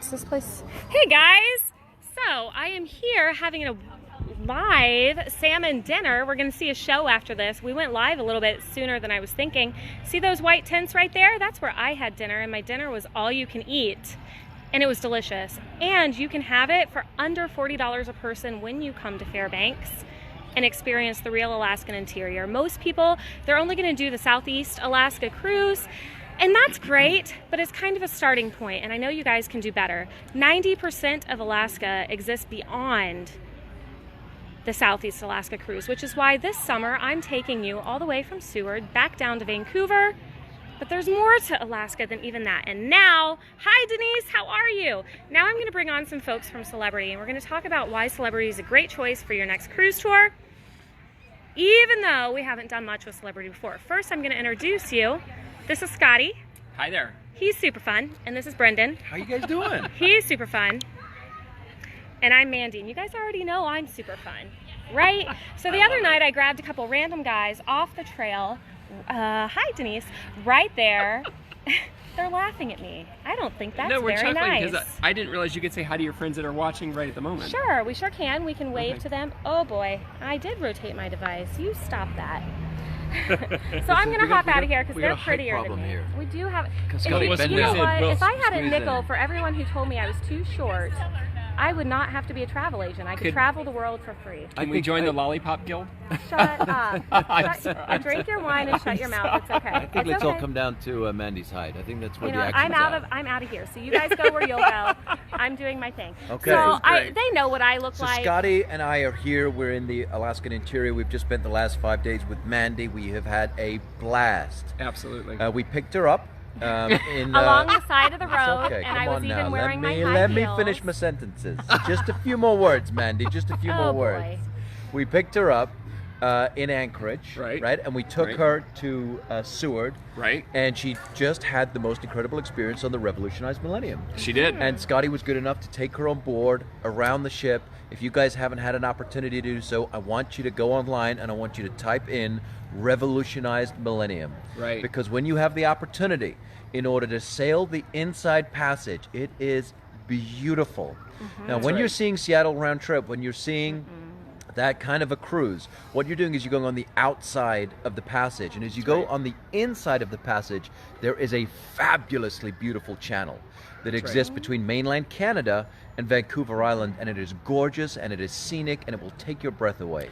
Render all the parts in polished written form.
This place. Hey guys! So I am here having a live salmon dinner. We're going to see a show after this. We went live a little bit sooner than I was thinking. See those white tents right there? That's where I had dinner, and my dinner was all you can eat. And it was delicious. And you can have it for under $40 a person when you come to Fairbanks and experience the real Alaskan interior. Most people, they're only going to do the Southeast Alaska cruise. And that's great, but it's kind of a starting point, and I know you guys can do better. 90% of Alaska exists beyond the Southeast Alaska cruise, which is why this summer I'm taking you all the way from Seward back down to Vancouver. But there's more to Alaska than even that. And now, hi Denise, how are you? Now I'm gonna bring on some folks from Celebrity, and we're gonna talk about why Celebrity is a great choice for your next cruise tour, even though we haven't done much with Celebrity before. First, I'm gonna introduce you. This is Scotty. Hi there. He's super fun. And this is Brendan. How you guys doing? He's super fun. And I'm Mandy. And you guys already know I'm super fun, right? So the other night I grabbed a couple random guys off the trail. Hi, Denise. Right there. They're laughing at me. I don't think that's no, we're very chuckling nice. because I didn't realize you could say hi to your friends that are watching right at the moment. Sure, we sure can. We can wave to them. Oh boy, I did rotate my device. You stop that. So I'm going to hop out of here because they're prettier than me. Here. We do have. If, you know what? If I had a squeeze nickel in. for everyone who told me I was too short, I would not have to be a travel agent. I could travel the world for free. Can we join the Lollipop Guild? Shut up. Drink your wine and shut your mouth. It's okay. I think let's okay. all come down to Mandy's height. I think that's where You the know, action's I'm out of here. So you guys go where you'll go. I'm doing my thing. Okay. So they know what I look So like. Scotty and I are here. We're in the Alaskan interior. We've just spent the last 5 days with Mandy. We have had a blast. Absolutely. We picked her up along the side of the road, okay, and come I was on even now. wearing my high Let me heels. finish my sentences. Just a few more words, Mandy. Just a few more words. Boy. We picked her up in Anchorage, Right. And we took her to Seward, Right. and she just had the most incredible experience on the Revolutionized Millennium. She did. And Scotty was good enough to take her on board around the ship. If you guys haven't had an opportunity to do so, I want you to go online and I want you to type in Revolutionized Millennium. Right. Because when you have the opportunity, in order to sail the Inside Passage, it is beautiful. Now, when you're seeing Seattle round trip, when you're seeing that kind of a cruise, what you're doing is you're going on the outside of the passage, and as you go on the inside of the passage, there is a fabulously beautiful channel that exists between mainland Canada and Vancouver Island, and it is gorgeous and it is scenic and it will take your breath away.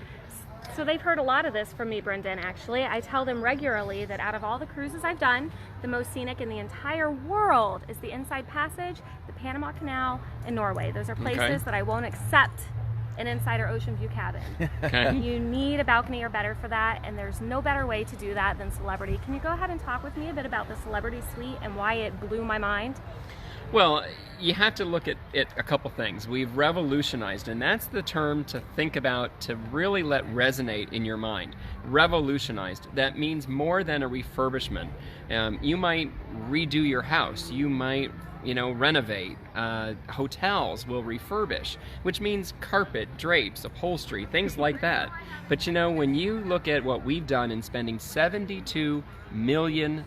So they've heard a lot of this from me, Brendan, actually. I tell them regularly that out of all the cruises I've done, the most scenic in the entire world is the Inside Passage, the Panama Canal, and Norway. Those are places that I won't accept an inside or ocean view cabin. Okay. You need a balcony or better for that, and there's no better way to do that than Celebrity. Can you go ahead and talk with me a bit about the Celebrity Suite and why it blew my mind? Well, you have to look at a couple things. We've revolutionized, and that's the term to think about, to really let resonate in your mind. Revolutionized. That means more than a refurbishment. You might redo your house. You might renovate. Hotels will refurbish, which means carpet, drapes, upholstery, things like that. But when you look at what we've done in spending $72 million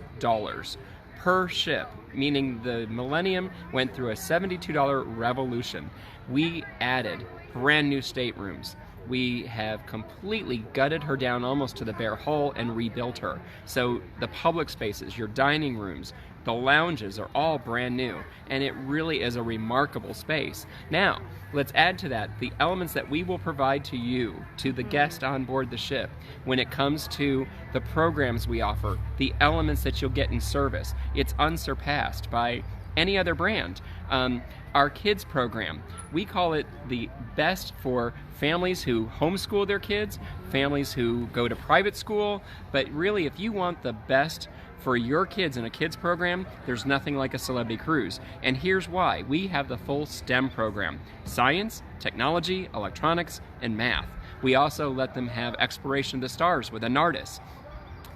per ship, meaning the Millennium went through a $72 revolution. We added brand new staterooms. We have completely gutted her down almost to the bare hull and rebuilt her. So the public spaces, your dining rooms, the lounges are all brand new, and it really is a remarkable space. Now, let's add to that the elements that we will provide to you, to the guest on board the ship, when it comes to the programs we offer, the elements that you'll get in service. It's unsurpassed by any other brand. Our kids program, we call it the best for families who homeschool their kids, families who go to private school, but really if you want the best for your kids in a kids program, there's nothing like a Celebrity Cruise. And here's why. We have the full STEM program: science, technology, electronics, and math. We also let them have exploration of the stars with an artist.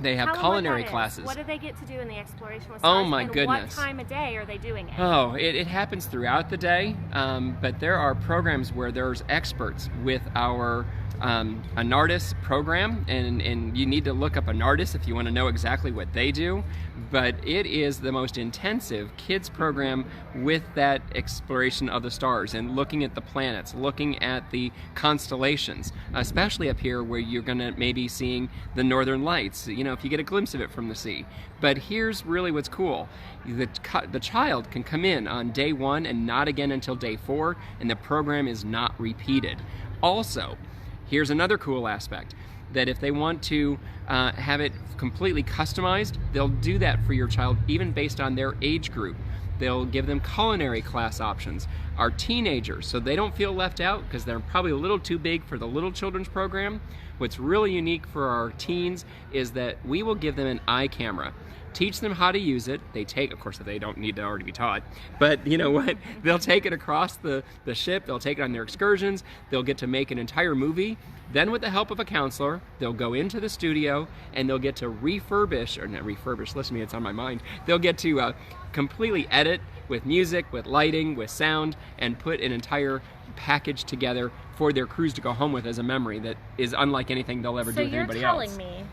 They have culinary classes. What do they get to do in the exploration with Oh stars, my and goodness. what time of day are they doing it? Oh, it happens throughout the day, but there are programs where there's experts with our an artist program, and you need to look up an artist if you want to know exactly what they do. But it is the most intensive kids program with that exploration of the stars and looking at the planets, looking at the constellations, especially up here where you're going to maybe seeing the northern lights, you know, if you get a glimpse of it from the sea. But here's really what's cool. The child can come in on day 1 and not again until day 4, and the program is not repeated. Also, here's another cool aspect, that if they want to have it completely customized, they'll do that for your child even based on their age group. They'll give them culinary class options. Our teenagers, so they don't feel left out because they're probably a little too big for the little children's program. What's really unique for our teens is that we will give them an eye camera. Teach them how to use it. They take, of course, they don't need to already be taught, but you know what? They'll take it across the ship, they'll take it on their excursions, they'll get to make an entire movie. Then with the help of a counselor, they'll go into the studio and they'll get to refurbish, or not refurbish, listen to me, it's on my mind. They'll get to completely edit with music, with lighting, with sound, and put an entire package together for their cruise to go home with as a memory that is unlike anything they'll ever do with anybody else. So you're telling me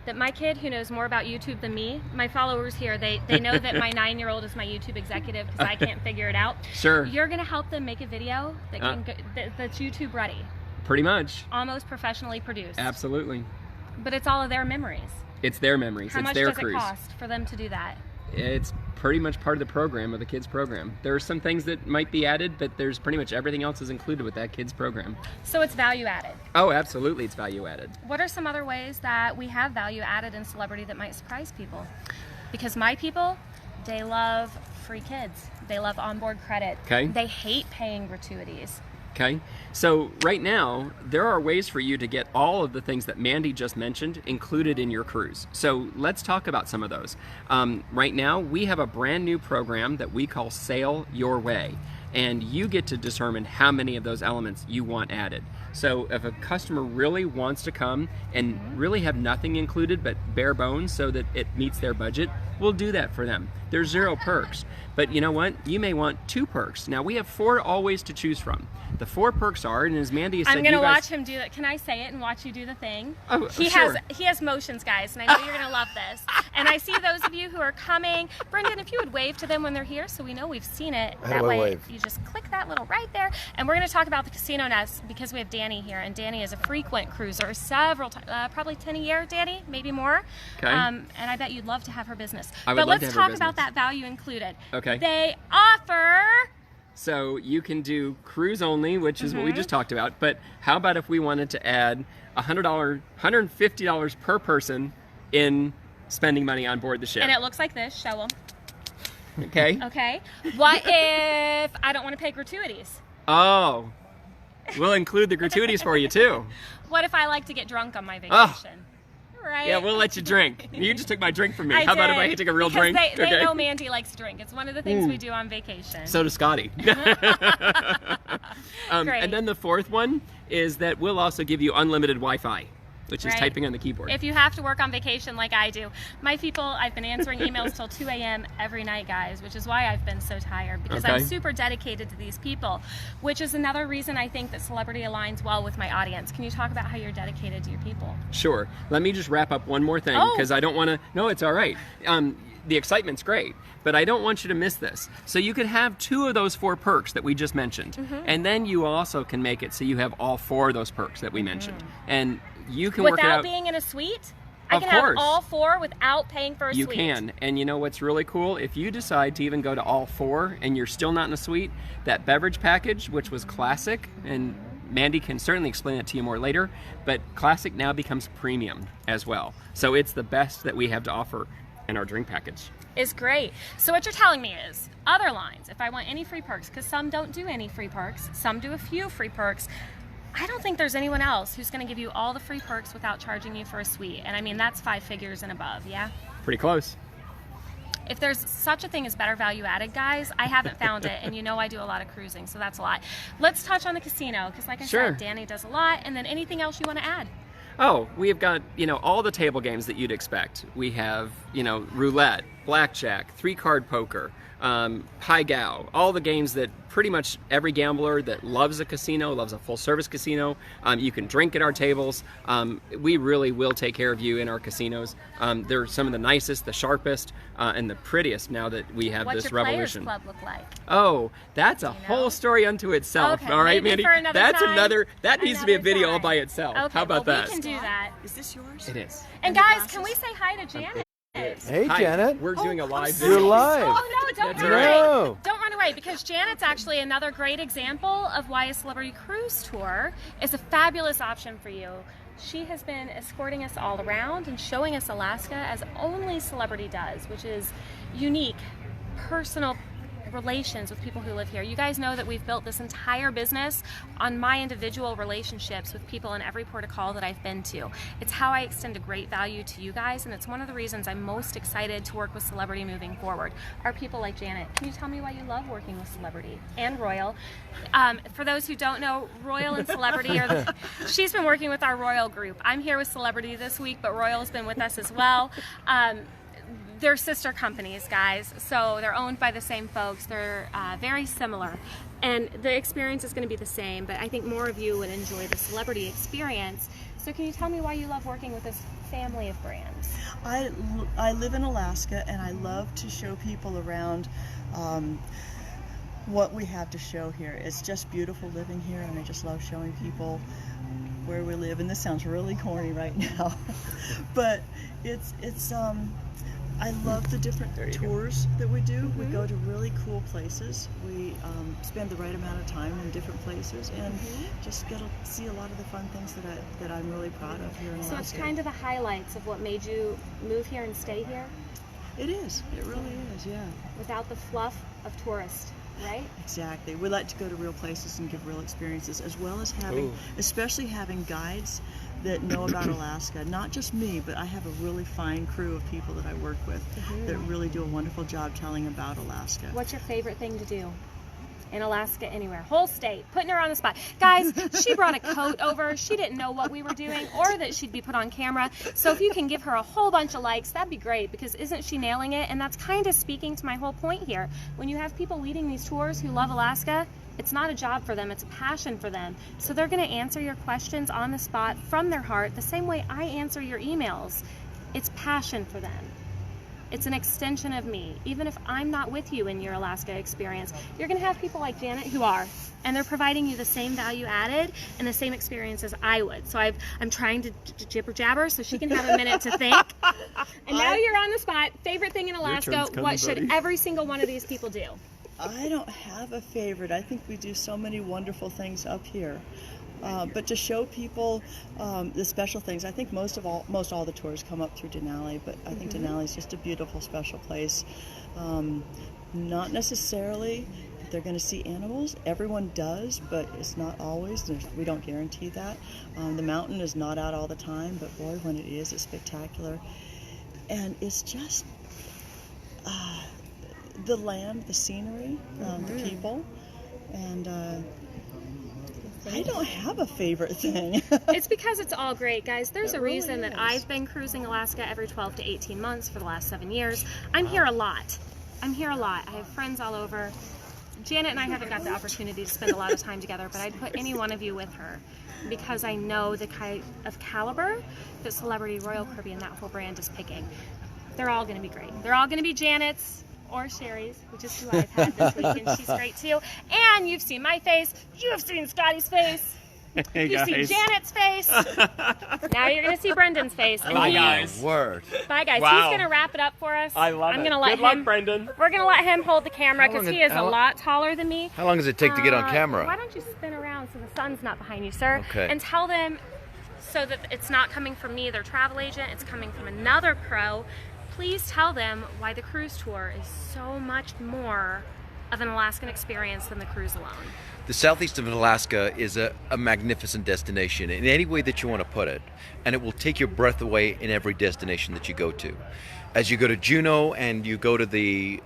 that my kid, who knows more about YouTube than me, my followers here, they know that my 9-year-old is my YouTube executive because I can't figure it out. Sure. You're going to help them make a video that can that's YouTube ready. Pretty much. Almost professionally produced. Absolutely. But it's all of their memories. It's their memories. How it's much their does cruise. it cost for them to do that? It's pretty much part of the program, of the kids program. There are some things that might be added, but there's pretty much everything else is included with that kids program. So it's value added. Oh, absolutely, it's value added. What are some other ways that we have value added in celebrity that might surprise people? Because my people, they love free kids. They love onboard credit. Okay. They hate paying gratuities. Okay, so right now there are ways for you to get all of the things that Mandy just mentioned included in your cruise. So let's talk about some of those. Right now we have a brand new program that we call Sail Your Way, and you get to determine how many of those elements you want added. So if a customer really wants to come and really have nothing included but bare bones so that it meets their budget, we'll do that for them. There's 0 perks. But you know what? You may want 2 perks. Now we have 4 always to choose from. The 4 perks are, and as Mandy has said, I'm gonna watch him do it. Can I say it and watch you do the thing? Oh, he sure. has motions, guys, and I know you're gonna love this. And I see those of you who are coming. Brendan, if you would wave to them when they're here, so we know we've seen it. How That do I way, wave? you just click that little right there. And we're gonna talk about the Casino Nest because we have Danny here, and Danny is a frequent cruiser, several times, probably 10 a year, Danny, maybe more. Okay. And I bet you'd love to have her business. I would but love to let's have her talk about business. that value included. Okay. They offer. So you can do cruise only, which is what we just talked about. But how about if we wanted to add $100, $150 per person in spending money on board the ship? And it looks like this. Show them. Okay. Okay. What if I don't want to pay gratuities? Oh, we'll include the gratuities for you too. What if I like to get drunk on my Oh. vacation? Right. Yeah, we'll let you drink. You just took my drink from me. I How about if did, I take a real because drink? They Okay. know Mandy likes to drink. It's one of the things we do on vacation. So does Scotty. Great. And then the 4th one is that we'll also give you unlimited Wi-Fi, which is Right. typing on the keyboard. If you have to work on vacation like I do, my people, I've been answering emails till 2 a.m. every night, guys, which is why I've been so tired, because I'm Okay. super dedicated to these people, which is another reason I think that celebrity aligns well with my audience. Can you talk about how you're dedicated to your people? Sure. Let me just wrap up one more thing, Oh. because I don't want to... No, it's all right. The excitement's great, but I don't want you to miss this. So you could have 2 of those 4 perks that we just mentioned, and then you also can make it so you have all 4 of those perks that we mentioned. And you can work it Without out. being in a suite? I Of can have course. all 4 without paying for a You suite. can. And you know what's really cool? If you decide to even go to all 4 and you're still not in a suite, that beverage package, which was classic, and Mandy can certainly explain it to you more later, but classic now becomes premium as well. So it's the best that we have to offer in our drink package. Is great. So what you're telling me is other lines, if I want any free perks, because some don't do any free perks, some do a few free perks. I don't think there's anyone else who's going to give you all the free perks without charging you for a suite. And I mean, that's 5 figures and above, yeah? Pretty close. If there's such a thing as better value added, guys, I haven't found it. And you know I do a lot of cruising, so that's a lot. Let's touch on the casino, because like I Sure. said, Danny does a lot. And then anything else you want to add? Oh, we have got, all the table games that you'd expect. We have, roulette, blackjack, 3-card poker, Pai Gow, all the games that pretty much every gambler that loves a casino, loves a full-service casino. You can drink at our tables. We really will take care of you in our casinos. They're some of the nicest, the sharpest, and the prettiest now that we have What's this your revolution. Players Club look like? Oh, that's a whole story unto itself. Okay, all right, maybe Mandy? for another That's time. that needs to be a Another video all time. by itself. Okay, How about well, that? we can do that. Is this yours? It is. And guys, can we say hi to Janet? Hey, Hi, Janet. We're doing a live sorry. video. You're live. Oh no, don't That's run all right. away. No. Don't run away, because Janet's actually another great example of why a celebrity cruise tour is a fabulous option for you. She has been escorting us all around and showing us Alaska as only celebrity does, which is unique, personal relations with people who live here. You guys know that we've built this entire business on my individual relationships with people in every port of call that I've been to. It's how I extend a great value to you guys, and it's one of the reasons I'm most excited to work with Celebrity moving forward. Are people like Janet. Can you tell me why you love working with Celebrity and Royal? For those who don't know, Royal and Celebrity are she's been working with our Royal group. I'm here with Celebrity this week, but Royal's been with us as well. They're sister companies, guys, so they're owned by the same folks. They're very similar, and the experience is going to be the same, but I think more of you would enjoy the Celebrity experience. So can you tell me why you love working with this family of brands? I live in Alaska, and I love to show people around what we have to show here. It's just beautiful living here, and I just love showing people where we live. And this sounds really corny right now, but it's I love the different tours that we do. We go to really cool places. We spend the right amount of time in different places, and just get to see a lot of the fun things that I'm really proud of here in Alaska. So it's kind of the highlights of what made you move here and stay here, It is. It really is. Yeah. without the fluff of tourists, right? Exactly. We like to go to real places and give real experiences, as well as having, especially having guides that know about Alaska. Not just me, but I have a really fine crew of people that I work with that really do a wonderful job telling about Alaska. What's your favorite thing to do in Alaska, anywhere? Whole state, putting her on the spot. Guys, she brought a coat over. She didn't know what we were doing or that she'd be put on camera. So if you can give her a whole bunch of likes, that'd be great, because isn't she nailing it? And that's kind of speaking to my whole point here. When you have people leading these tours who love Alaska, it's not a job for them, it's a passion for them. So they're going to answer your questions on the spot from their heart the same way I answer your emails. It's passion for them. It's an extension of me. Even if I'm not with you in your Alaska experience, you're going to have people like Janet who are, and they're providing you the same value added and the same experience as I would. So I'm trying to jibber jabber so she can have a minute to think. And now you're on the spot. Favorite thing in Alaska, what should every single one of these people do? I don't have a favorite. I think we do so many wonderful things up here. But to show people the special things, I think most all the tours come up through Denali, but I think Denali is just a beautiful, special place. Not necessarily that they're going to see animals. Everyone does, but it's not always. We don't guarantee that. The mountain is not out all the time, but boy, when it is, it's spectacular. And it's just the land, the scenery, the people, and I don't have a favorite thing. It's because it's all great, guys. There's a really reason that is. I've been cruising Alaska every 12 to 18 months for the last 7 years. I'm here a lot. I have friends all over. Janet and I haven't got the opportunity to spend a lot of time together, but I'd put any one of you with her because I know the kind of caliber that Celebrity, Royal Caribbean, that whole brand is picking. They're all going to be great. They're all going to be Janet's or Sherry's, which is who I've had this week, and she's great too. And you've seen my face. You've seen Scotty's face. Hey, You've seen Janet's face. Now you're going to see Brendan's face. And Bye, he- guys. Word. Bye, guys. Wow. He's going to wrap it up for us. I love I'm it. gonna let Good luck, him, Brendan. We're going to let him hold the camera How long because he is- is a how- lot taller than me. How long does it take to get on Why camera? don't you spin around so the sun's not behind you, sir? Okay. And tell them so that it's not coming from me, their travel agent, it's coming from another pro. Please tell them why the cruise tour is so much more of an Alaskan experience than the cruise alone. The southeast of Alaska is a magnificent destination in any way that you want to put it, and it will take your breath away in every destination that you go to. As you go to Juneau and you go to the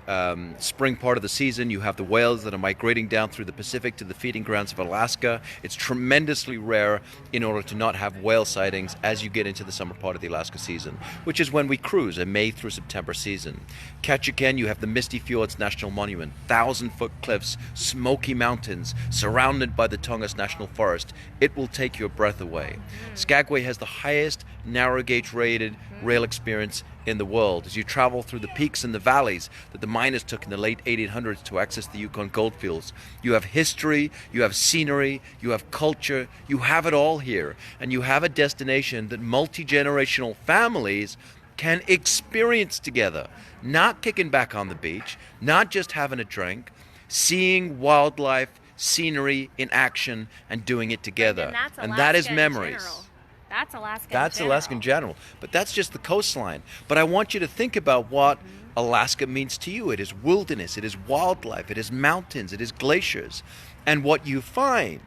spring part of the season, you have the whales that are migrating down through the Pacific to the feeding grounds of Alaska. It's tremendously rare in order to not have whale sightings as you get into the summer part of the Alaska season, which is when we cruise, a May through September season. Ketchikan, you have the Misty Fjords National Monument, 1,000-foot cliffs, smoky mountains, surrounded by the Tongass National Forest. It will take your breath away. Skagway has the highest narrow gauge rated rail experience in the world as you travel through the peaks and the valleys that the miners took in the late 1800s to access the Yukon goldfields. You have history, you have scenery, you have culture, you have it all here. And you have a destination that multi-generational families can experience together. Not kicking back on the beach, not just having a drink, seeing wildlife, scenery in action and doing it together. And that is memories. That's Alaska. That's Alaska in general. But that's just the coastline. But I want you to think about what Alaska means to you. It is wilderness, it is wildlife, it is mountains, it is glaciers. And what you find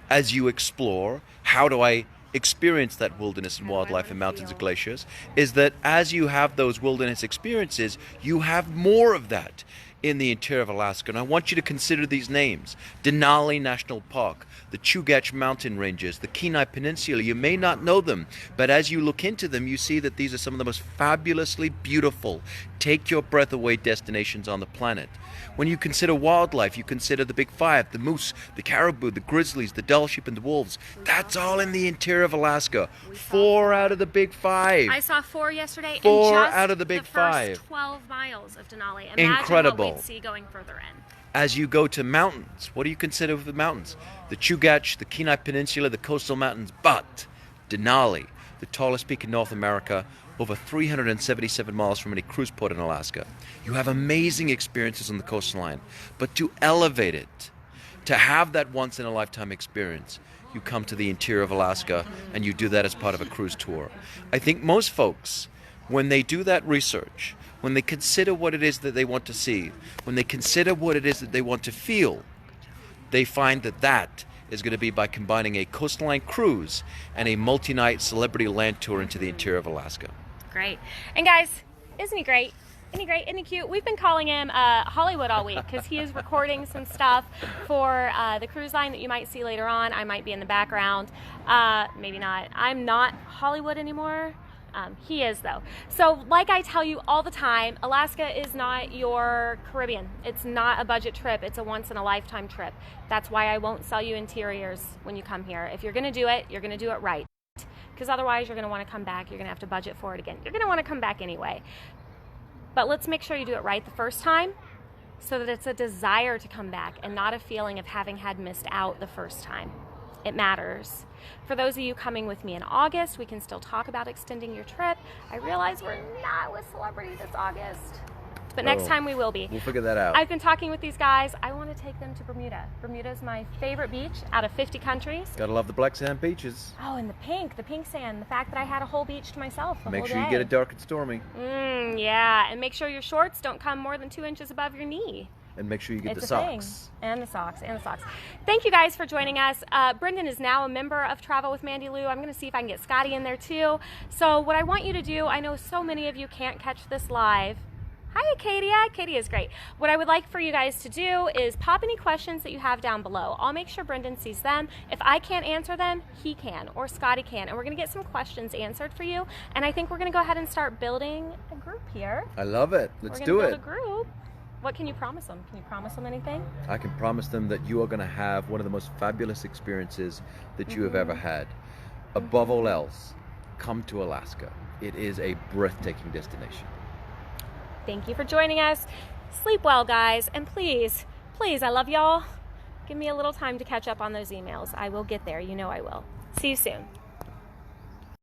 as you explore, how do I experience that wilderness and wildlife and mountains and glaciers, is that as you have those wilderness experiences, you have more of that in the interior of Alaska. And I want you to consider these names: Denali National Park, the Chugach Mountain Ranges, the Kenai Peninsula. You may not know them, but as you look into them, you see that these are some of the most fabulously beautiful, take your breath away destinations on the planet. When you consider wildlife, you consider the Big Five, the moose, the caribou, the grizzlies, the Dall sheep, and the wolves. That's all in the interior of Alaska. 4 out of the Big Five. I saw 4 yesterday. 4 in just out of the Big first Five. 12 miles of Denali. Imagine Incredible. what we'd see going further in. As you go to mountains, what do you consider the mountains? The Chugach, the Kenai Peninsula, the coastal mountains, but Denali, the tallest peak in North America, over 377 miles from any cruise port in Alaska. You have amazing experiences on the coastline, but to elevate it, to have that once-in-a-lifetime experience, you come to the interior of Alaska and you do that as part of a cruise tour. I think most folks, when they do that research, when they consider what it is that they want to see, when they consider what it is that they want to feel, they find that that is going to be by combining a coastline cruise and a multi-night celebrity land tour into the interior of Alaska. Great. And guys, isn't he great? Isn't he great? Isn't he cute? We've been calling him Hollywood all week because he is recording some stuff for the cruise line that you might see later on. I might be in the background. Maybe not. I'm not Hollywood anymore. He is, though. So like I tell you all the time, Alaska is not your Caribbean. It's not a budget trip. It's a once-in-a-lifetime trip. That's why I won't sell you interiors when you come here. If you're going to do it, you're going to do it right. Because otherwise you're going to want to come back. You're going to have to budget for it again. You're going to want to come back anyway. But let's make sure you do it right the first time so that it's a desire to come back and not a feeling of having had missed out the first time. It matters. For those of you coming with me in August, we can still talk about extending your trip. I realize we're not with Celebrity this August, but next time we will be. We'll figure that out. I've been talking with these guys. I want to take them to Bermuda. Bermuda is my favorite beach out of 50 countries. Gotta love the black sand beaches. Oh, and the pink sand. The fact that I had a whole beach to myself the Make whole sure day. you get it dark and stormy. Yeah, and make sure your shorts don't come more than 2 inches above your knee. And make sure you get It's the a thing. socks. And the socks. Thank you guys for joining us. Brendan is now a member of Travel with Mandy Lou. I'm going to see if I can get Scotty in there too. So what I want you to do, I know so many of you can't catch this live. Hi, Acadia. Acadia is great. What I would like for you guys to do is pop any questions that you have down below. I'll make sure Brendan sees them. If I can't answer them, he can, or Scotty can. And we're going to get some questions answered for you. And I think we're going to go ahead and start building a group here. I love it. Let's We're do gonna it. build a group. What can you promise them? Can you promise them anything? I can promise them that you are going to have one of the most fabulous experiences that you have ever had. Above all else, come to Alaska. It is a breathtaking destination. Thank you for joining us. Sleep well, guys. And please, I love y'all. Give me a little time to catch up on those emails. I will get there. You know I will. See you soon.